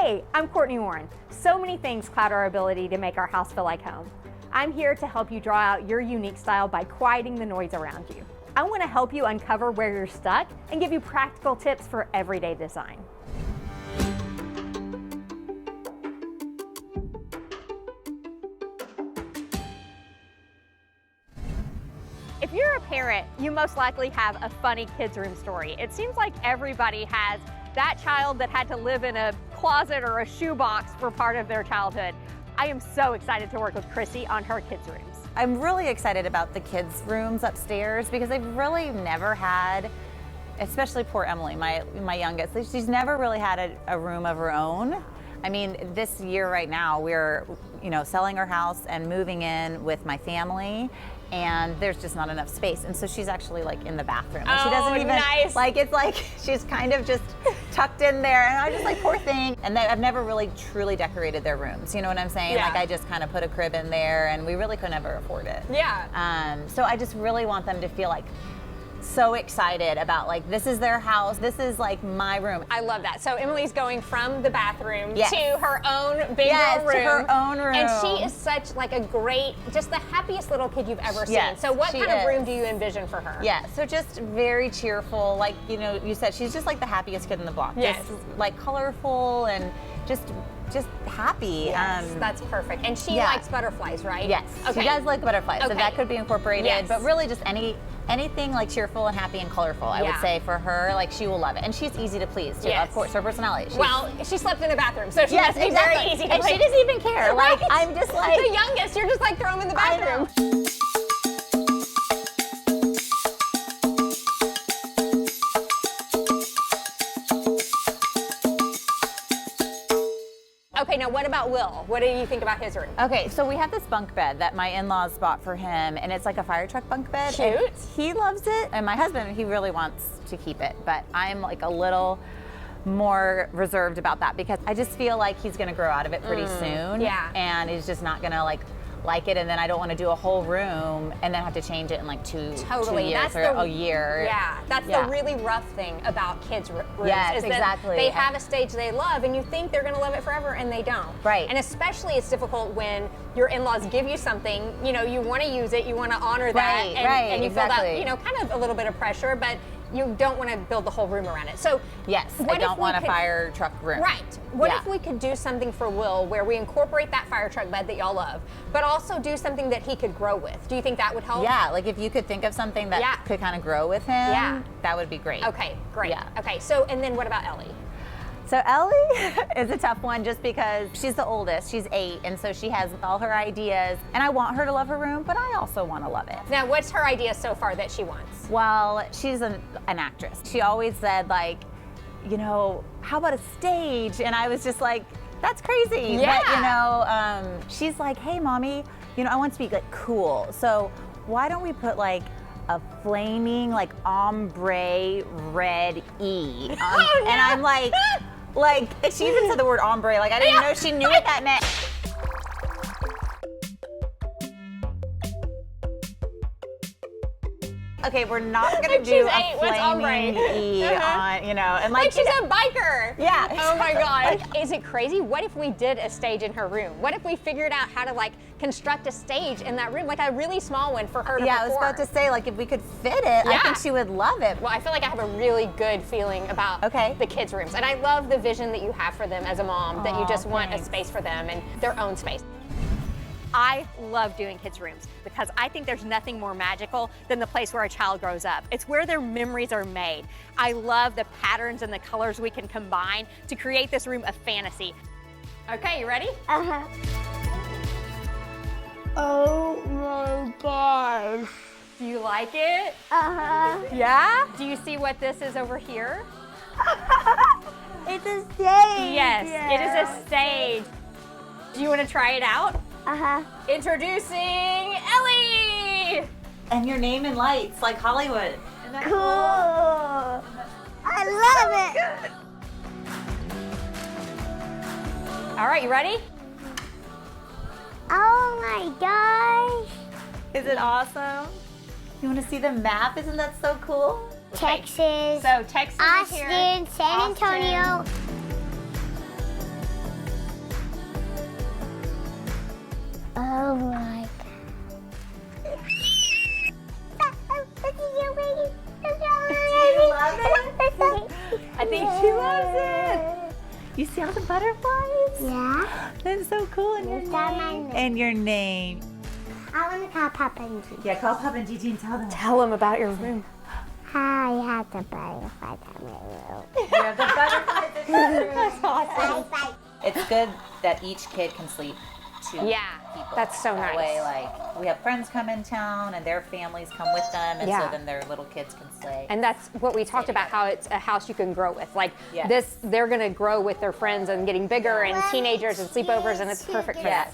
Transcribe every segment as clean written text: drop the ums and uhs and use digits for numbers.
Hey, I'm Courtney Warren. So many things cloud our ability to make our house feel like home. I'm here to help you draw out your unique style by quieting the noise around you. I want to help you uncover where you're stuck and give you practical tips for everyday design. If you're a parent, you most likely have a funny kids' room story. It seems like everybody has that child that had to live in a closet or a shoebox for part of their childhood. I am so excited to work with Chrissy on her kids' rooms. I'm really excited about the kids' rooms upstairs because they've really never had, especially poor Emily, my youngest, she's never really had a room of her own. I mean, this year right now, we're selling our house and moving in with my family, and there's just not enough space. And so she's actually like in the bathroom. And she doesn't even, nice. like, it's like she's kind of just tucked in there. And I was just like, poor thing. And I've never really truly decorated their rooms. You know what I'm saying? Yeah. Like, I just kind of put a crib in there, and we really could never afford it. Yeah. So I just really want them to feel like so excited about, like, this is their house, this is like my room. I love that. So Emily's going from the bathroom Yes. to her own big girl room. to her own room. And she is such like a great, just the happiest little kid you've ever seen. Yes, So what she kind of room is. do you envision for her? Yeah, so just very cheerful, like, you said, she's just like the happiest kid in the block. Yes. Just like colorful and just happy. Yes, that's perfect. And she yeah. likes butterflies, right? Yes, Okay. she does like butterflies, so Okay. that could be incorporated, Yes. but really just anything like cheerful and happy and colorful, I would Yeah. say, for her, like, she will love it. And she's easy to please, too, Yes. of course, her personality. Well, she slept in the bathroom, so she Yes, must be exactly. very easy to and please. she doesn't even care. Like, Right. I'm just like... The youngest, you're just like throw them in the I know. bathroom. Okay, now what about Will? What do you think about his room? Okay, so we have this bunk bed that my in-laws bought for him, and it's like a fire truck bunk bed. Cute. And he loves it, and my husband, he really wants to keep it, but I'm like a little more reserved about that because I just feel like he's gonna grow out of it pretty soon. Yeah. And he's just not gonna like it, and then I don't want to do a whole room and then have to change it in like two Totally. years That's or a year. Yeah, that's Yeah. the really rough thing about kids' rooms. Yes, is that exactly. They have a stage they love, and you think they're going to love it forever, and they don't. Right. And especially it's difficult when your in-laws give you something, you want to use it, you want to honor that, Right, and, right, and you exactly. feel that, kind of a little bit of pressure, but you don't want to build the whole room around it. So Yes, what I if don't we want a could- fire truck room. Right. What Yeah. if we could do something for Will where we incorporate that fire truck bed that y'all love, but also do something that he could grow with? Do you think that would help? Yeah, like if you could think of something that Yeah. could kind of grow with him, Yeah. that would be great. Okay, great. Yeah. Okay, so, and then what about Ellie? So Ellie is a tough one just because she's the oldest, she's 8, and so she has all her ideas, and I want her to love her room, but I also want to love it. Now, what's her idea so far that she wants? Well, she's an actress. She always said, like, how about a stage? And I was just like, that's crazy. Yeah. But, she's like, hey, Mommy, I want to be like cool. So why don't we put like a flaming like ombre red E? Oh, no. And I'm like, she even said the word ombre. Like, I didn't even know she knew what that meant. Okay, we're not gonna do She's a 8, what's ombre? flaming E on, and Like she's a biker. Yeah. Oh my God. Is it crazy? What if we did a stage in her room? What if we figured out how to like construct a stage in that room, like a really small one for her to Yeah, I perform? was about to say, like, if we could fit it, I Yeah. think she would love it. Well, I feel like I have a really good feeling about the kids' rooms. And I love the vision that you have for them as a mom, that you just want a thanks. space for them and their own space. I love doing kids' rooms because I think there's nothing more magical than the place where a child grows up. It's where their memories are made. I love the patterns and the colors we can combine to create this room of fantasy. Okay, you ready? Uh-huh. Oh my gosh. Do you like it? Uh-huh. Yeah? Do you see what this is over here? It's a stage. Yes, it is a stage. Do you want to try it out? Uh-huh. Introducing Ellie! And your name in lights, like Hollywood. Isn't that Cool. I love it. All right, you ready? Oh my gosh. Is it awesome? You want to see the map? Isn't that so cool? Texas. So Texas is here. Austin, San Austin. Antonio. You see all the butterflies? Yeah. That's so cool. And your Is that my name. name? And your name. I want to call Papa and Gigi. Yeah, call Papa and Gigi and tell them. Tell them about your room. Hi, I had the butterflies on my room. You have the butterflies in your room. That's awesome. Bye. It's good that each kid can sleep two Yeah, people. that's so that nice. way, like, we have friends come in town and their families come with them, and Yeah. so then their little kids can stay. And that's what we talked about, how it's a house you can grow with. Like Yes. they're gonna grow with their friends and getting bigger and teenagers and sleepovers, and it's perfect for that.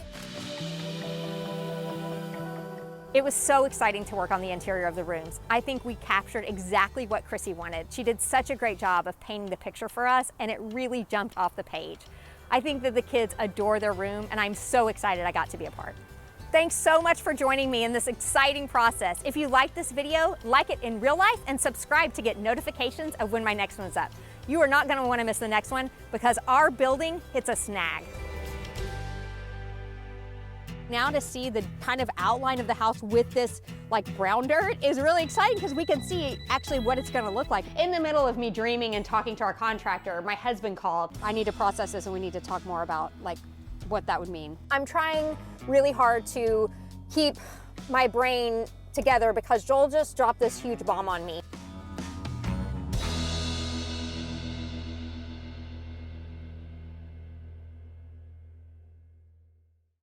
It was so exciting to work on the interior of the rooms. I think we captured exactly what Chrissy wanted. She did such a great job of painting the picture for us, and it really jumped off the page. I think that the kids adore their room, and I'm so excited I got to be a part. Thanks so much for joining me in this exciting process. If you like this video, like it in real life and subscribe to get notifications of when my next one's up. You are not gonna wanna miss the next one because our building hits a snag. Now to see the kind of outline of the house with this like brown dirt is really exciting because we can see actually what it's gonna look like. In the middle of me dreaming and talking to our contractor, my husband called. I need to process this and we need to talk more about like what that would mean. I'm trying really hard to keep my brain together because Joel just dropped this huge bomb on me.